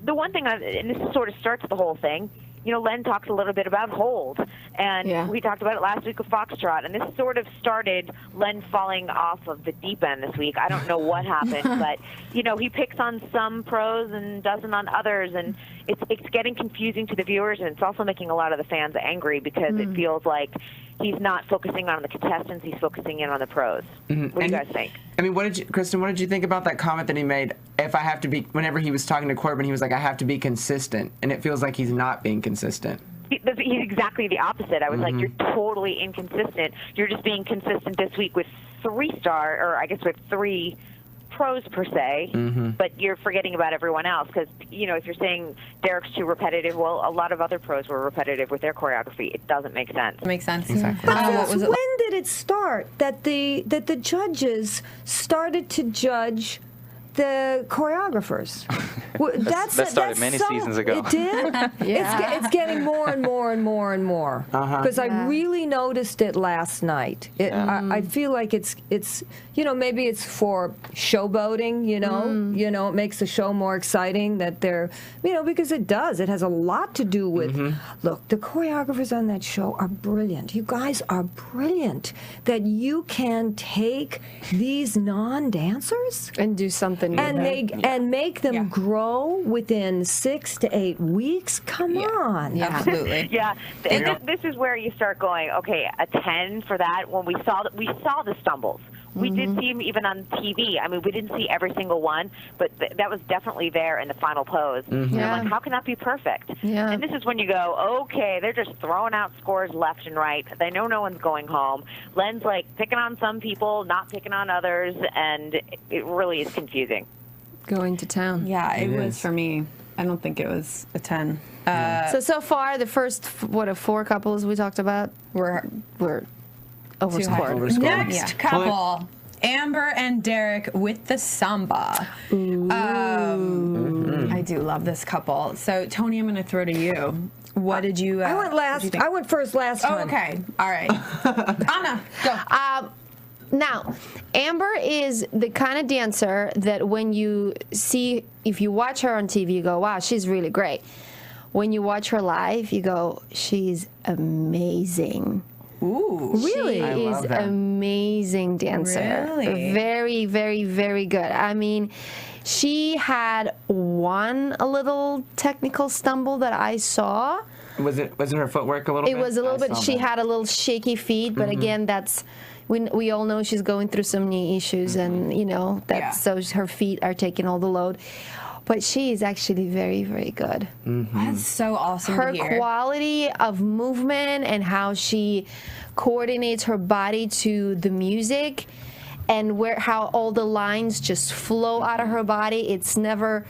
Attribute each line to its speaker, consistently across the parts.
Speaker 1: the one thing, and this sort of starts the whole thing, Len talks a little bit about hold, and we talked about it last week with Foxtrot, and this sort of started Len falling off of the deep end this week. I don't know what happened, but, he picks on some pros and doesn't on others, and it's getting confusing to the viewers, and it's also making a lot of the fans angry because it feels like he's not focusing on the contestants, he's focusing in on the pros. What do you guys think?
Speaker 2: I mean, Kristyn, what did you think about that comment that he made? If I have to be, whenever he was talking to Corbin, he was like, I have to be consistent, and it feels like he's not being consistent.
Speaker 1: He's exactly the opposite. I was like, you're totally inconsistent. You're just being consistent this week with with 3 pros per se, but you're forgetting about everyone else because, if you're saying Derek's too repetitive, well, a lot of other pros were repetitive with their choreography. It doesn't make sense.
Speaker 3: It makes sense.
Speaker 4: Exactly. But when did it start that the judges started to judge the choreographers?
Speaker 5: That started many seasons ago.
Speaker 4: It did? It's getting more and more and more and more. Because I really noticed it last night. I feel like it's maybe it's for showboating, it makes the show more exciting that they're, because it does. It has a lot to do with, look, the choreographers on that show are brilliant. You guys are brilliant that you can take these non-dancers
Speaker 6: and do something
Speaker 4: and make them grow within 6 to 8 weeks. Come on.
Speaker 3: Absolutely.
Speaker 1: This is where you start going, okay, a 10 for that. When we saw the stumbles. We did see him even on TV. I mean, we didn't see every single one, but that was definitely there in the final pose. And I'm like, how can that be perfect? And this is when you go, okay, they're just throwing out scores left and right. They know no one's going home. Len's like picking on some people, not picking on others, and it really is confusing.
Speaker 6: Going to town.
Speaker 3: Yeah, it was for me. I don't think it was a 10.
Speaker 6: So far, the first, 4 couples we talked about were overscored.
Speaker 3: Next couple, Amber and Derek with the Samba. I do love this couple. So, Toni, I'm going to throw to you. What did you...
Speaker 4: I went last. I went first last time.
Speaker 3: Okay. All right. Anna, go.
Speaker 6: Now, Amber is the kind of dancer that when you see, if you watch her on TV, you go, wow, she's really great. When you watch her live, you go, she's amazing.
Speaker 3: Ooh,
Speaker 6: really? She is an amazing dancer.
Speaker 3: Really?
Speaker 6: Very, very, very good. I mean, she had a little technical stumble that I saw.
Speaker 2: Was it her footwork a little bit?
Speaker 6: It was a little bit. She had a little shaky feet, but again, that's we all know she's going through some knee issues, and so her feet are taking all the load. But she is actually very, very good.
Speaker 3: That's so awesome
Speaker 6: to
Speaker 3: hear.
Speaker 6: Her quality of movement and how she coordinates her body to the music and how all the lines just flow out of her body. It's never,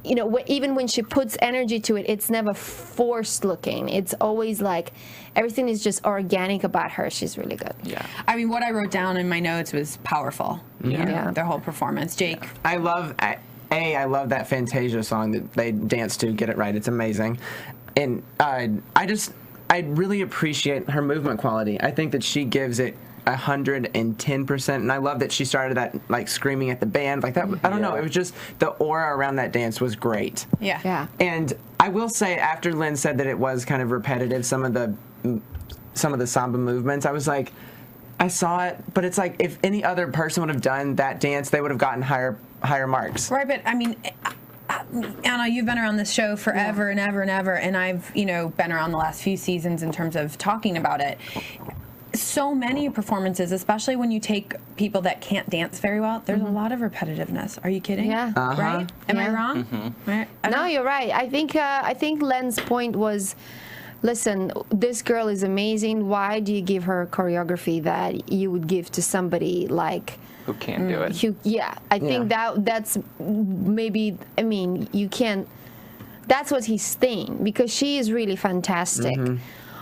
Speaker 6: even when she puts energy to it, it's never forced looking. It's always like everything is just organic about her. She's really good.
Speaker 3: Yeah. I mean, what I wrote down in my notes was powerful. Their whole performance. Jake?
Speaker 2: I love that Fantasia song that they dance to. Get it right. It's amazing. And I really appreciate her movement quality. I think that she gives it 110%, and I love that she started that like screaming at the band like that. I don't know. It was just the aura around that dance was great.
Speaker 3: Yeah.
Speaker 2: And I will say, after Lynn said that it was kind of repetitive, some of the Samba movements, I was like, I saw it, but it's like if any other person would have done that dance, they would have gotten higher marks.
Speaker 3: Right, but I mean, Anna, you've been around this show forever and ever and ever, and I've been around the last few seasons in terms of talking about it. So many performances, especially when you take people that can't dance very well, there's a lot of repetitiveness. Are you kidding?
Speaker 6: Yeah.
Speaker 3: Right? Am I wrong? Right?
Speaker 6: No, you're right. I think Len's point was, listen, this girl is amazing. Why do you give her choreography that you would give to somebody like
Speaker 5: who can't do it?
Speaker 6: I think that's maybe. I mean, you can't. That's what he's saying, because she is really fantastic.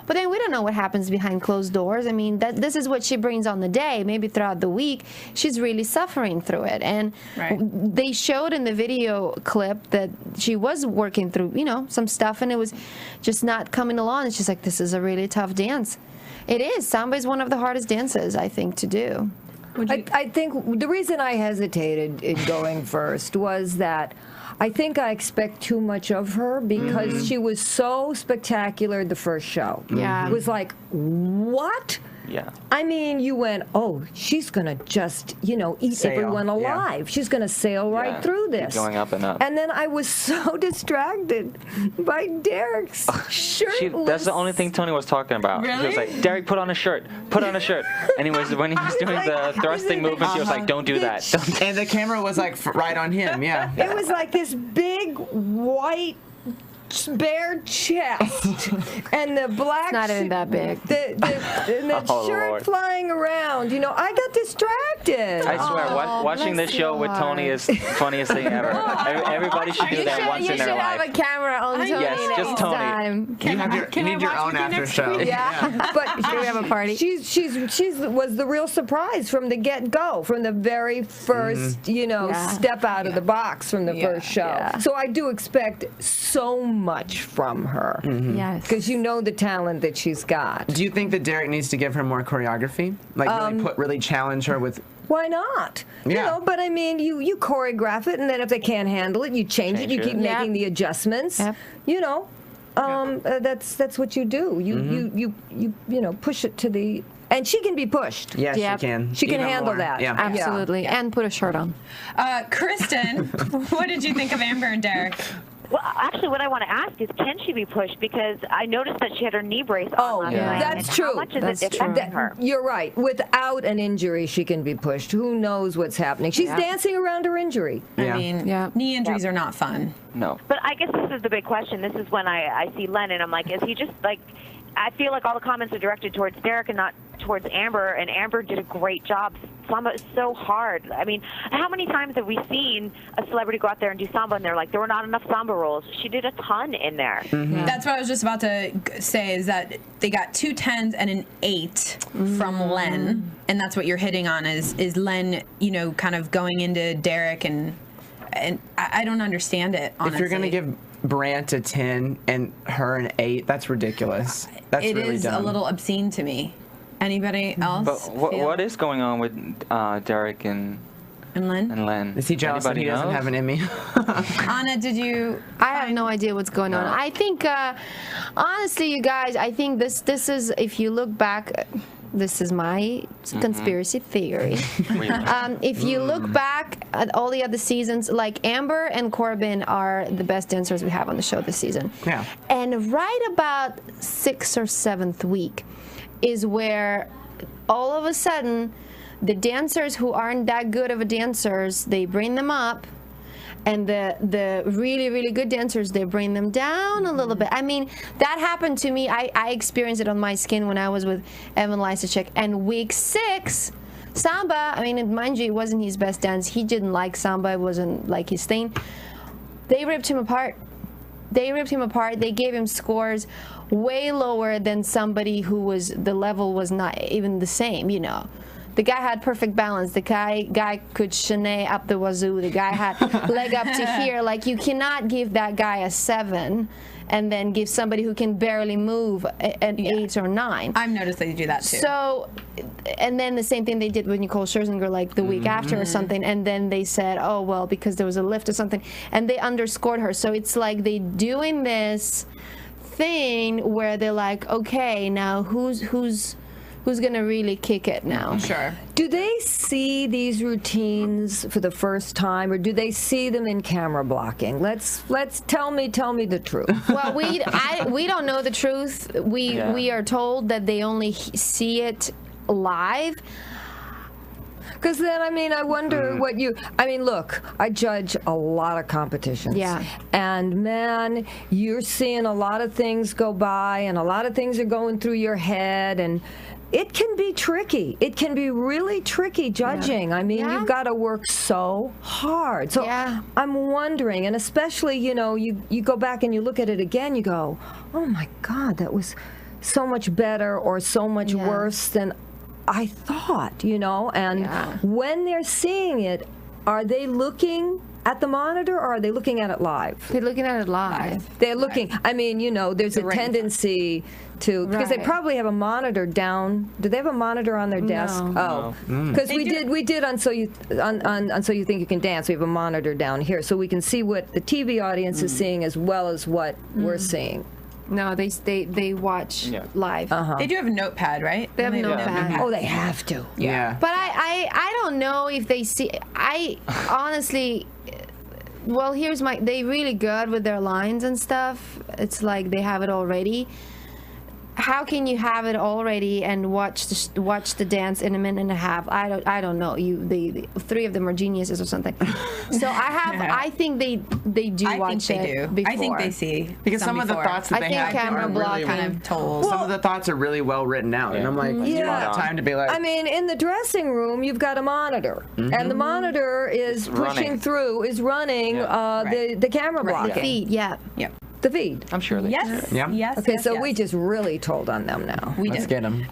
Speaker 6: But then we don't know what happens behind closed doors. I mean, this is what she brings on the day. Maybe throughout the week, she's really suffering through it. And they showed in the video clip that she was working through, some stuff, and it was just not coming along. It's just like, this is a really tough dance. It is. Samba is one of the hardest dances, I think, to do.
Speaker 4: I think the reason I hesitated in going first was that I think I expect too much of her because she was so spectacular the first show.
Speaker 6: Yeah.
Speaker 4: It was like, what?
Speaker 5: Yeah.
Speaker 4: I mean, you went, oh, she's going to just, eat
Speaker 2: Sail.
Speaker 4: everyone alive. Yeah. She's going to sail right through this.
Speaker 5: Keep going up and up.
Speaker 4: And then I was so distracted by Derek's shirtless.
Speaker 5: That's the only thing Toni was talking about.
Speaker 3: Really?
Speaker 5: She was like, Derek, put on a shirt. Put on a shirt. And when he was doing the thrusting movement, she was like, don't do that.
Speaker 2: And the camera was like right on him, yeah.
Speaker 4: It was like this big white bare chest and the black.
Speaker 6: It's not even that big.
Speaker 4: And the shirt
Speaker 5: Lord.
Speaker 4: flying around. I got distracted.
Speaker 5: I swear, watching this show with Toni is the funniest thing ever. Everybody should do that once in their life.
Speaker 6: You should have a camera on Toni
Speaker 5: Yes, just
Speaker 6: next
Speaker 5: Toni.
Speaker 6: time.
Speaker 2: You need your own after show.
Speaker 6: Yeah.
Speaker 4: But
Speaker 6: Should we have a party?
Speaker 4: She was the real surprise from the get-go, from the very first, step out of the box from the first show.
Speaker 6: Yeah.
Speaker 4: So I do expect so much from her.
Speaker 6: Yes.
Speaker 4: Because the talent that she's got.
Speaker 2: Do you think that Derek needs to give her more choreography? Like really challenge her with...
Speaker 4: Why not?
Speaker 2: Yeah.
Speaker 4: But I mean, you choreograph it, and then if they can't handle it, you change it. You keep making the adjustments.
Speaker 6: Yep.
Speaker 4: That's what you do. You push it to the... And she can be pushed.
Speaker 2: Yes,
Speaker 6: Yep.
Speaker 2: she can.
Speaker 4: She can
Speaker 2: Even
Speaker 4: handle
Speaker 2: more.
Speaker 4: that.
Speaker 2: Yeah.
Speaker 6: Absolutely.
Speaker 4: Yeah.
Speaker 6: And put a shirt on.
Speaker 3: Kristen, what did you think of Amber and Derek?
Speaker 1: Well, actually, what I want to ask is, can she be pushed? Because I noticed that she had her knee brace on last night.
Speaker 4: That's
Speaker 1: and
Speaker 4: true.
Speaker 1: How much is
Speaker 6: That's
Speaker 1: it
Speaker 6: true.
Speaker 1: affecting her?
Speaker 4: You're right. Without an injury, she can be pushed. Who knows what's happening? She's dancing around her injury.
Speaker 2: Yeah.
Speaker 3: I mean, knee injuries are not fun.
Speaker 5: No.
Speaker 1: But I guess this is the big question. This is when I see Len, and I'm like, is he just like... I feel like all the comments are directed towards Derek and not towards Amber, and Amber did a great job. Samba is so hard. I mean, how many times have we seen a celebrity go out there and do Samba, and they're like, there were not enough Samba rolls? She did a ton in there.
Speaker 3: Yeah. That's what I was just about to say, is that they got 2 10s and an 8 from Len, and that's what you're hitting on is Len, kind of going into Derek, and I don't understand it, honestly.
Speaker 2: If you're going to give Brant a 10 and her an 8, that's ridiculous. That's
Speaker 3: it
Speaker 2: really
Speaker 3: is
Speaker 2: dumb.
Speaker 3: a little obscene to me. Anybody else?
Speaker 5: But what is going on with Derek and Len?
Speaker 2: Is he jealous that he doesn't have an Emmy?
Speaker 3: Anna, did you?
Speaker 6: I have no idea what's going on. I think, honestly, you guys, I think this is, if you look back, this is my conspiracy theory. If you look back at all the other seasons, like Amber and Corbin are the best dancers we have on the show this season.
Speaker 2: Yeah.
Speaker 6: And right about 6th or 7th week is where all of a sudden the dancers who aren't that good of a dancers, they bring them up. And the really, really good dancers, they bring them down a little bit. I mean, that happened to me. I experienced it on my skin when I was with Evan Lysacek. And week 6, Samba, I mean, mind you, it wasn't his best dance. He didn't like Samba. It wasn't like his thing. They ripped him apart. They gave him scores way lower than somebody who the level was not even the same, The guy had perfect balance. The guy could chaîné up the wazoo. The guy had leg up to here. Like, you cannot give that guy a 7 and then give somebody who can barely move an 8 or 9.
Speaker 3: I've noticed they do that too.
Speaker 6: So, and then the same thing they did with Nicole Scherzinger like the week after or something, and then they said, oh, well, because there was a lift or something, and they underscored her. So it's like they doing this thing where they're like, okay, now who's going to really kick it now?
Speaker 3: Sure.
Speaker 4: Do they see these routines for the first time, or do they see them in camera blocking? Let's tell me the truth.
Speaker 6: Well, we don't know the truth. We are told that they only see it live.
Speaker 4: Because then, I mean, I wonder what look, I judge a lot of competitions.
Speaker 6: Yeah.
Speaker 4: And, man, you're seeing a lot of things go by, and a lot of things are going through your head, and it can be tricky. It can be really tricky judging. I mean, you've got to work so hard. So I'm wondering, and especially, you go back and you look at it again, you go, oh, my God, that was so much better or so much worse than I thought, and when they're seeing it, are they looking at the monitor, or are they looking at it live?
Speaker 6: They're looking at it live.
Speaker 4: They're looking. I mean, there's a tendency to, because they probably have a monitor down. Do they have a monitor on their desk? Oh, because we did on So You Think You Can Dance. We have a monitor down here, so we can see what the TV audience is seeing as well as what we're seeing.
Speaker 6: No, they watch live.
Speaker 3: They do have a notepad, right?
Speaker 6: They have a notepad.
Speaker 4: Oh, they have to.
Speaker 2: Yeah.
Speaker 6: But I don't know if they see. I honestly, well, they really good with their lines and stuff. It's like they have it already. How can you have it already and watch the dance in a minute and a half? I don't know. The three of them are geniuses or something. So I think they do watch it before.
Speaker 3: I think they see
Speaker 2: because some of the thoughts that they have
Speaker 6: camera block
Speaker 2: really
Speaker 3: kind of told.
Speaker 2: Some of the thoughts are really well written out, and I'm like, you don't have time to be like.
Speaker 4: I mean, in the dressing room, you've got a monitor, and the monitor is running the camera blocking.
Speaker 6: The feed, yeah.
Speaker 4: The feed.
Speaker 5: I'm sure they
Speaker 3: Yes.
Speaker 2: Yeah.
Speaker 3: Yes.
Speaker 4: Okay,
Speaker 3: yes,
Speaker 4: so
Speaker 3: yes.
Speaker 4: we just really told on them now.
Speaker 3: We
Speaker 2: Let's
Speaker 3: did.
Speaker 2: get them.